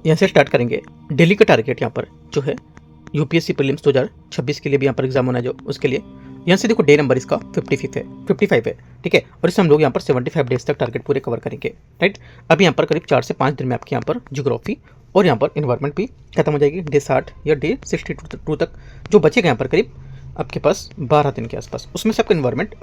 यहाँ से स्टार्ट करेंगे। डेली का टारगेट यहाँ पर जो है यूपीएससी प्रीलिम्स 2026 के लिए भी यहाँ पर एग्जाम होना है जो उसके लिए। यहाँ से देखो डे नंबर इसका 55 है, ठीक है। और इससे हम लोग यहाँ पर 75 डेज तक टारगेट पूरे कवर करेंगे, राइट। अभी यहाँ पर करीब 4 से 5 दिन में आपके यहाँ पर ज्योग्राफी और यहाँ पर इन्वायरमेंट भी खत्म हो जाएगी। डे 60 या डे 62 तक जो बचेगा यहाँ पर करीब आपके पास 12 दिन के आसपास, उसमें से आपका इन्वायरमेंट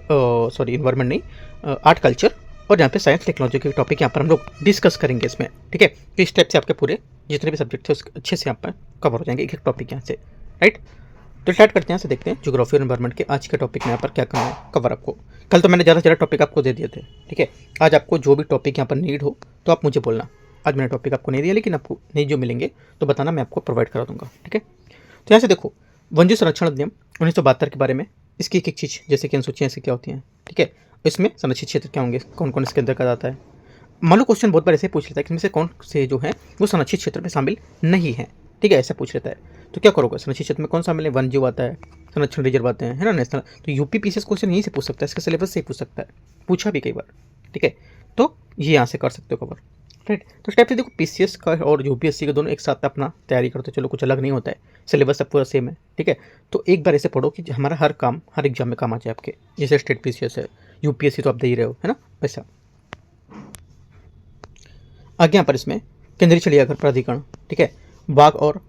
नहीं, आर्ट कल्चर और यहाँ पे साइंस टेक्नोलॉजी के टॉपिक यहाँ पर हम लोग डिस्कस करेंगे इसमें, ठीक है। तो इस टाइप से आपके पूरे जितने भी सब्जेक्ट थे उसके अच्छे से यहाँ पर कवर हो जाएंगे एक एक टॉपिक यहाँ से, राइट। तो स्टार्ट करते हैं, यहाँ से देखते हैं ज्योग्राफी और एनवायरनमेंट के आज के टॉपिक में यहाँ पर क्या करना है कवर आपको। कल तो मैंने ज़्यादा टॉपिक आपको दे दिए थे, ठीक है। आज आपको जो भी टॉपिक यहाँ पर नीड हो तो आप मुझे बोलना। आज मैंने टॉपिक आपको नहीं दिया, लेकिन आपको नहीं जो मिलेंगे तो बताना, मैं आपको प्रोवाइड करा दूंगा, ठीक है। तो यहाँ से देखो वन्यजीव संरक्षण अधिनियम 1972 के बारे में, इसकी एक एक चीज़ जैसे कि अनुसूचियाँ ऐसी क्या होती हैं, ठीक है। इसमें संरक्षित क्षेत्र क्या होंगे, कौन कौन इसके अंदर का आता है। मान लो क्वेश्चन बहुत बार ऐसे पूछ लेता है कि इनमें से कौन से जो है वो संरक्षित क्षेत्र में शामिल नहीं है, ठीक है, ऐसा पूछ लेता है। तो क्या करोगे, संरक्षित क्षेत्र में कौन शामिल है, वन्यजीव आता है, संरक्षण रिजर्व आते हैं, है ना, नेशनल। तो यूपी पीसीएस क्वेश्चन यहीं से पूछ सकता है, इसके सिलेबस से ही पूछ सकता है, पूछा भी कई बार, ठीक है। तो ये यहाँ से कर सकते हो कवर, राइट। तो स्टेप से देखो पीसीएस का और यूपीएससी का दोनों एक साथ अपना तैयारी करते हो, चलो कुछ अलग नहीं होता है, सिलेबस सब पूरा सेम है, ठीक है। तो एक बार ऐसे पढ़ो कि हमारा हर काम हर एग्जाम में काम आ जाए आपके, जैसे स्टेट पीसीएस है, यूपीएससी तो आप दे ही रहे हो, है ना, वैसा। आगे यहाँ पर इसमें केंद्रीय चिड़ियाघर प्राधिकरण, ठीक है, बाघ और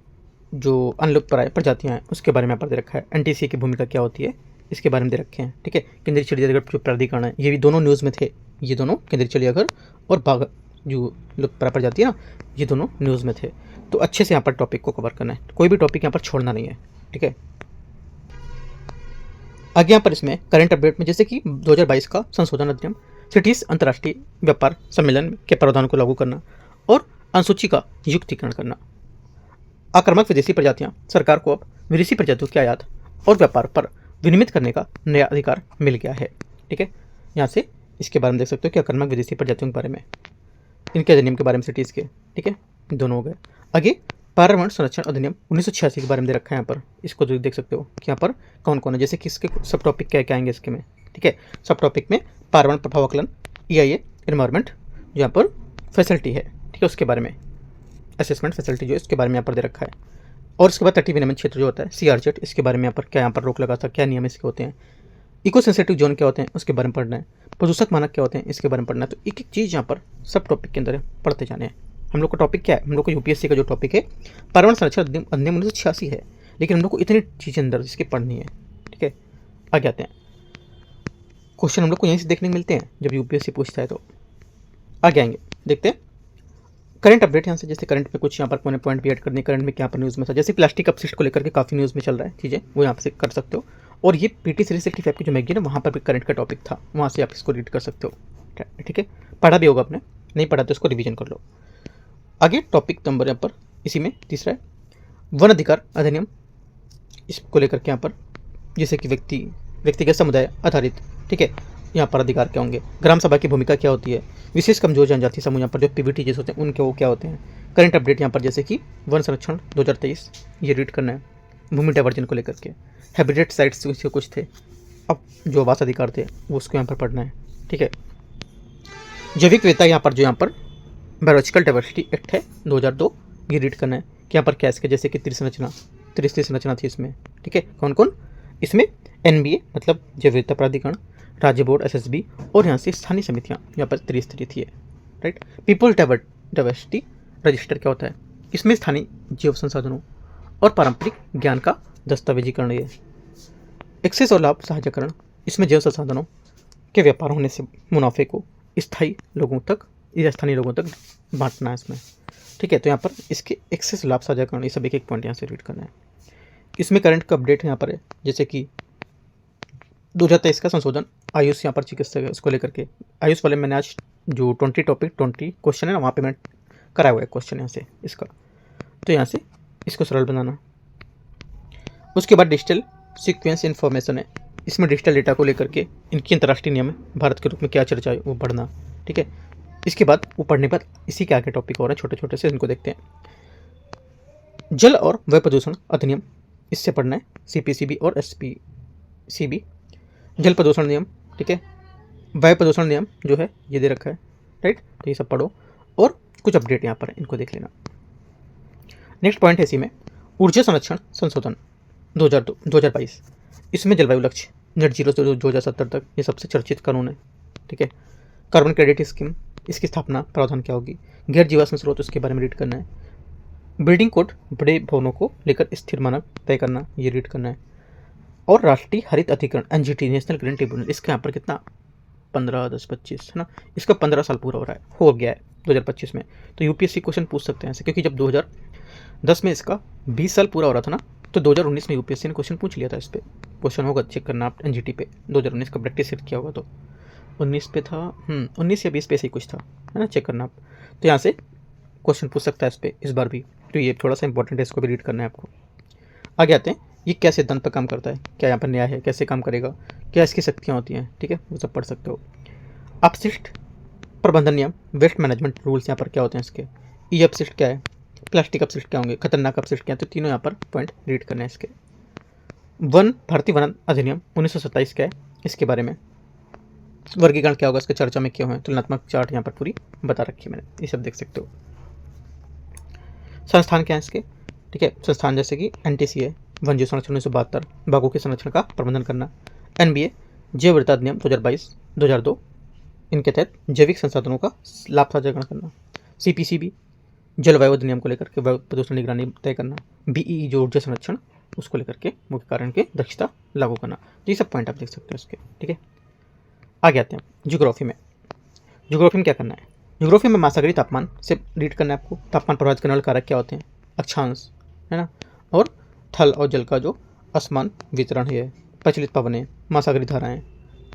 जो अनलुप्त प्रजातियाँ हैं उसके बारे में यहाँ पर दे रखा है। एनटीसी की भूमिका क्या होती है इसके बारे में दे रखे हैं, ठीक है। केंद्रीय चिड़ियाघर जो प्राधिकरण है ये भी दोनों न्यूज़ में थे, ये दोनों केंद्रीय चिड़ियाघर और बाघ जो लुप्त प्रजाति है ना, ये दोनों न्यूज़ में थे। तो अच्छे से यहाँ पर टॉपिक को कवर करना है, कोई भी टॉपिक यहाँ पर छोड़ना नहीं है, ठीक है। आगे यहाँ पर इसमें करंट अपडेट में जैसे कि 2022 का संशोधन अधिनियम, सिटीज अंतर्राष्ट्रीय व्यापार सम्मेलन के प्रावधान को लागू करना और अनुसूची का युक्तिकरण करना। आक्रामक विदेशी प्रजातियां, सरकार को अब विदेशी प्रजातियों के आयात और व्यापार पर विनियमित करने का नया अधिकार मिल गया है, ठीक है। यहाँ से इसके बारे में देख सकते हो कि आक्रामक विदेशी प्रजातियों के बारे में, इनके अधिनियम के बारे में सिटीज़ के, ठीक है, दोनों हो गए। आगे पर्यावरण संरक्षण अधिनियम 1986 के बारे में दे रखा है यहाँ पर, इसको जो देख सकते हो कि यहाँ पर कौन कौन है, जैसे कि इसके सब टॉपिक क्या क्या आएंगे इसके में, ठीक है। सब टॉपिक में पर्यावरण प्रभाव आकलन, EIA एनवायरमेंट जो यहाँ पर फैसिलिटी है, ठीक है, उसके बारे में असेसमेंट फैसिलिटी जो इसके बारे में यहाँ पर दे रखा है। और उसके बाद तटीय विनियमन क्षेत्र जो होता है CRZ, इसके बारे में यहाँ पर क्या यहाँ पर रोक लगा था, क्या नियम इसके होते हैं। इको सेंसिटिव जोन क्या होते हैं उसके बारे में पढ़ना है। प्रदूषक मानक क्या होते हैं इसके बारे में पढ़ना है। तो एक एक चीज़ यहाँ पर सब टॉपिक के अंदर पढ़ते जाने हैं। हम लोग का टॉपिक क्या है, हम लोग को यूपीएससी का जो टॉपिक है पर्यावरण संरक्षण अधिनियम 1986 है, लेकिन हम लोग को इतनी चीज़ें अंदर इसकी पढ़नी है, ठीक है। आगे आते हैं, क्वेश्चन हम लोग को यहीं से देखने को मिलते हैं जब यूपीएससी पूछता है। तो आगे आएंगे, देखते हैं करंट अपडेट यहाँ से, जैसे करंट में कुछ यहाँ पर पॉइंट भी ऐड करनी, करंट में क्या पर न्यूज़ में था, जैसे प्लास्टिक अपशिष्ट को लेकर के काफ़ी न्यूज़ में चल रहा है चीज़ें, वो यहाँ से कर सकते हो। और ये PT 365 की जो मैगजीन है वहाँ पर भी करंट का टॉपिक था, वहाँ से आप इसको रीड कर सकते हो, ठीक है। पढ़ा भी होगा आपने, नहीं पढ़ा तो इसको रिवीजन कर लो। आगे टॉपिक नंबर यहाँ पर इसी में तीसरा है वन अधिकार अधिनियम, इसको लेकर के यहाँ पर जैसे कि व्यक्तिगत समुदाय आधारित, ठीक है, यहाँ पर अधिकार क्या होंगे, ग्राम सभा की भूमिका क्या होती है, विशेष कमजोर जनजाति समूह यहाँ पर जो PVTs होते हैं उनके वो क्या होते हैं। करंट अपडेट यहाँ पर जैसे कि वन संरक्षण 2023 ये रीड करना है, भूमि डाइवर्जन को लेकर के, हैबिटेट साइट्स से कुछ थे, अब जो आवास अधिकार थे वो उसको यहाँ पर पढ़ना है, ठीक है। जैविक विविधता यहाँ पर जो यहाँ पर बायोलॉजिकल डाइवर्सिटी एक्ट है 2002, ये रीड करना है कि यहाँ पर क्या इसके जैसे कि त्रिस्तरीय संरचना थी इसमें, ठीक है। कौन कौन इसमें, NBA मतलब जैव विविधता प्राधिकरण, राज्य बोर्ड SSB और यहाँ से स्थानीय समितियाँ यहाँ पर त्रिस्तरीय थी, राइट। पीपल डाइवर्सिटी रजिस्टर क्या होता है, इसमें स्थानीय जीव संसाधनों और पारंपरिक ज्ञान का दस्तावेजीकरण है। एक्सेस और लाभ सहायकरण, इसमें जैव संसाधनों के व्यापार होने से मुनाफे को स्थानीय लोगों तक बांटना है इसमें, ठीक है। तो यहाँ पर इसके एक्सेस लाभ साझाकरण ये सब एक एक पॉइंट यहाँ से रीड करना है। इसमें करंट का अपडेट यहाँ पर है, जैसे कि 2023 का संशोधन आयुष यहाँ पर चिकित्सक है उसको लेकर के, आयुष वाले मैंने आज जो 20 क्वेश्चन है ना वहाँ पे मैं कराया हुआ है क्वेश्चन यहाँ से इसका, तो यहाँ से इसको सरल बनाना। उसके बाद डिजिटल सीक्वेंस इन्फॉर्मेशन है, इसमें डिजिटल डेटा को लेकर के इनकी अंतर्राष्ट्रीय नियम भारत के रूप में क्या चर्चा है वो पढ़ना, ठीक है। इसके बाद वो पढ़ने के बाद इसी के आगे टॉपिक और है छोटे छोटे से, इनको देखते हैं। जल और वायु प्रदूषण अधिनियम, इससे पढ़ना है CPCB और SPCB। जल प्रदूषण नियम, ठीक है, वायु प्रदूषण नियम जो है ये दे रखा है, राइट। तो ये सब पढ़ो और कुछ अपडेट यहाँ पर इनको देख लेना। नेक्स्ट पॉइंट है इसी में ऊर्जा संरक्षण संशोधन 2022। इसमें जलवायु लक्ष्य नेट जीरो से 2070 तक, ये सबसे चर्चित कानून है। ठीक है। कार्बन क्रेडिट स्कीम, इसकी स्थापना प्रावधान क्या होगी। गैर जीवाश्म स्रोत, उसके बारे में रीड करना है। बिल्डिंग कोड, बड़े भवनों को लेकर स्थिर मानक तय करना, ये रीड करना है। और राष्ट्रीय हरित अधिकरण एनजीटी, नेशनल ग्रीन ट्रिब्यूनल, इसका यहाँ पर कितना 15, 10, 25 है ना, इसका 15 साल पूरा हो गया है 2025 में। तो यूपीएससी क्वेश्चन पूछ सकते हैं ऐसे, क्योंकि जब 2010 में इसका 20 साल पूरा हो रहा था ना, तो 2019 में यूपीएससी ने क्वेश्चन पूछ लिया था इस पर। क्वेश्चन होगा, चेक करना आप एनजीटी पे 2019 का प्रैक्टिस किया होगा तो 19 पे था, 19 या 20 पे से ही कुछ था, है ना, चेक करना आप। तो यहाँ से क्वेश्चन पूछ सकता है इस पर इस बार भी, तो ये थोड़ा सा इंपॉर्टेंट है, इसको भी रीड करना है आपको। आगे आते हैं, ये क्या सिद्धांत पर काम करता है, क्या यहाँ पर न्याय है, कैसे काम करेगा, क्या इसकी शक्तियाँ होती हैं, ठीक है, वो सब पढ़ सकते हो। अपशिष्ट प्रबंधन नियम, वेस्ट मैनेजमेंट रूल्स यहाँ पर क्या होते हैं इसके। ई अपशिष्ट क्या है, प्लास्टिक अपशिष्ट क्या होंगे, खतरनाक अपशिष्ट क्या है, तो तीनों यहाँ पर पॉइंट रीड करने हैं इसके। भारतीय वन अधिनियम 1927 क्या है, इसके बारे में। वर्गीकरण क्या होगा, इसके चर्चा में क्यों है, तुलनात्मक चार्ट यहाँ पर पूरी बता रखी है मैंने, ये सब देख सकते हो। संस्थान क्या है इसके, ठीक है, संस्थान जैसे कि एनटीसी है, वन्य जीव संरक्षण 1972, बाघों के संरक्षण का प्रबंधन करना। एनबीए, जैव विविधता अधिनियम 2022-2002, इनके तहत जैविक संसाधनों का लाभ साझाकरण करना। सीपीसीबी, जलवायु अधिनियम को लेकर के वायु प्रदूषण निगरानी तय करना। बीई, जो ऊर्जा संरक्षण, उसको लेकर के मुख्य कारण के दक्षता लागू करना। तो ये सब पॉइंट आप देख सकते हो इसके, ठीक है। आगे आते हैं ज्योग्राफी में। ज्योग्राफी में क्या करना है, ज्योग्राफी में महासागरीय तापमान से रीड करना है आपको। तापमान प्रभावित करने वाले कारक क्या होते हैं, अक्षांश, है ना, और थल और जल का जो असमान वितरण है, प्रचलित पवनें, महासागरीय धाराएं,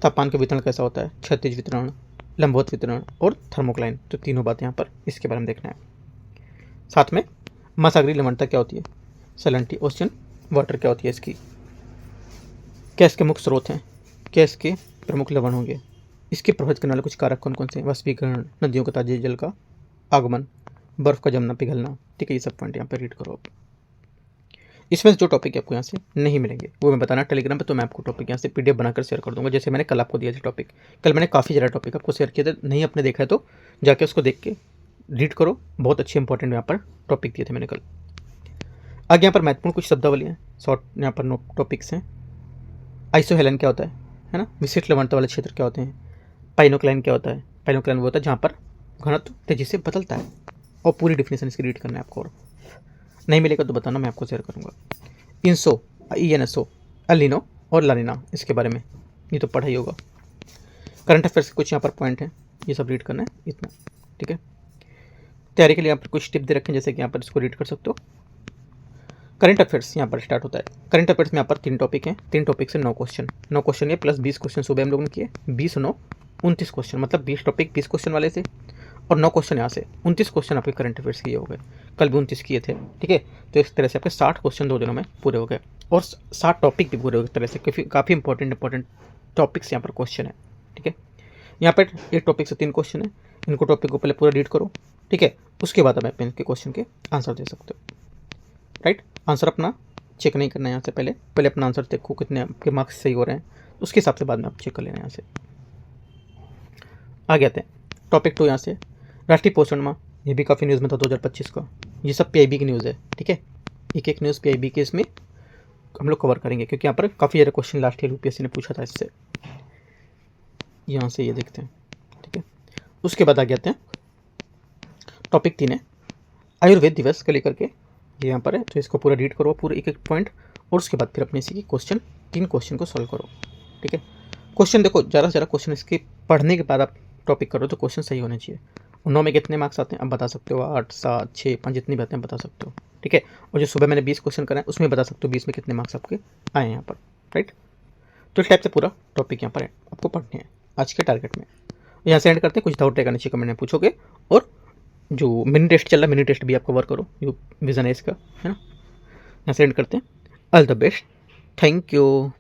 तापमान का वितरण कैसा होता है, क्षैतिज वितरण, लंबवत वितरण और थर्मोक्लाइन। तो तीनों बातें यहाँ पर इसके बारे में देखना है। साथ में महासागरीय लवणता क्या होती है, सैलिनिटी, ओशन वाटर क्या होती है इसकी, क्या इसके मुख्य स्रोत हैं, क्या इसके प्रमुख लवण होंगे, इसके प्रभावित करने वाले कुछ कारक कौन कौन से हैं, वाष्पीकरण, नदियों का ताजे जल का आगमन, बर्फ का जमना पिघलना, ठीक है, ये सब पॉइंट यहाँ पर रीड करो आप। इसमें जो टॉपिक आपको यहाँ से नहीं मिलेंगे वो मैं बताना टेलीग्राम पे, तो मैं आपको टॉपिक यहाँ से पीडीएफ बनाकर शेयर कर दूंगा, जैसे मैंने कल आपको दिया था टॉपिक। कल मैंने काफ़ी ज़्यादा टॉपिक आपको शेयर किया था, नहीं आपने देखा है तो जाके उसको देख के रीड करो, बहुत अच्छे इंपॉर्टेंट यहाँ पर टॉपिक दिए थे मैंने कल। आगे यहाँ पर महत्वपूर्ण कुछ शब्दावली हैं, शॉर्ट यहाँ पर टॉपिक्स हैं। आइसोहेलन क्या होता है ना, विशिष्ट लवणता वाले क्षेत्र क्या होते हैं। पाइनोक्लाइन क्या होता है, पाइनोक्लाइन वो होता है जहाँ पर घनत्व तेजी से बदलता है, और पूरी डिफिनेशन इसकी रीड करना है आपको, और नहीं मिलेगा तो बताना, मैं आपको शेयर करूँगा। इंसो, ईएनएसओ, एलिनो और लानिना, इसके बारे में ये तो पढ़ा ही होगा। करंट अफेयर्स के कुछ यहाँ पर पॉइंट हैं, ये सब रीड करना है इतना, ठीक है। तैयारी के लिए यहाँ पर कुछ टिप दे रखे हैं, जैसे कि यहाँ पर इसको रीड कर सकते हो। करंट अफेयर्स यहाँ पर स्टार्ट होता है। करंट अफेयर्स में यहाँ पर 3 टॉपिक हैं, 3 टॉपिक से 9 क्वेश्चन, 9 क्वेश्चन ये प्लस 20 क्वेश्चन सुबह हम लोगों ने किए, 20 9 29 क्वेश्चन, मतलब 20 टॉपिक 20 क्वेश्चन वाले थे, और 9 क्वेश्चन यहाँ से 29 क्वेश्चन आपके करंट अफेयर्स किए हो गए। कल भी 29 किए थे, ठीक है। तो इस तरह से आपके 60 क्वेश्चन 2 दिनों में पूरे हो गए, और 60 टॉपिक भी पूरे हो गए। एक तरह से काफ़ी इंपॉर्टेंट टॉपिक्स यहाँ पर क्वेश्चन है, ठीक है। यहाँ पर एक टॉपिक से 3 क्वेश्चन है, इनको टॉपिक को पहले पूरा रीड करो, ठीक है। उसके बाद आप इनके क्वेश्चन के आंसर दे सकते हो, राइट। आंसर अपना चेक नहीं करना है यहाँ से, पहले अपना आंसर देखो कितने आपके मार्क्स सही हो रहे हैं, उसके हिसाब से बाद में आप चेक कर लेना यहाँ से। आगे आते हैं टॉपिक 2 यहाँ से, राष्ट्रीय पोषण माह, ये भी काफ़ी न्यूज़ में था 2025 का, ये सब पीआईबी की न्यूज़ है, ठीक है। एक न्यूज़ पीआईबी के इसमें हम लोग कवर करेंगे, क्योंकि यहाँ पर काफ़ी ज़्यादा क्वेश्चन लास्ट ईयर यूपीएससी ने पूछा था इससे। यहाँ से ये देखते हैं, ठीक है। उसके बाद आगे आते हैं टॉपिक 3 है, आयुर्वेद दिवस को लेकर के ये यहाँ पर है, तो इसको पूरा रीड करो, पूरा एक पॉइंट, और उसके बाद फिर अपने इसी की 3 क्वेश्चन को सॉल्व करो, ठीक है। क्वेश्चन देखो, ज़्यादा से ज़्यादा क्वेश्चन इसके पढ़ने के बाद आप टॉपिक करो तो क्वेश्चन सही होने चाहिए। 9 में कितने मार्क्स आते हैं आप बता सकते हो, 8 7 6 5 जितनी भी आते हैं बता सकते हो, ठीक है। और जो सुबह मैंने 20 क्वेश्चन कराए उसमें बता सकते हो 20 में कितने मार्क्स आपके आए हैं यहाँ पर, राइट। तो इस टाइप से पूरा टॉपिक यहाँ पर है, आपको पढ़ने हैं आज के टारगेट में। यहाँ से एंड करते हैं, कुछ डाउट रहेगा नीचे कमेंट में पूछोगे, और जो मिनी टेस्ट चल रहा है मिनी टेस्ट भी आप कवर करो, जो विजन है इसका, है ना। यहाँ से एंड करते हैं, all the best, thank you.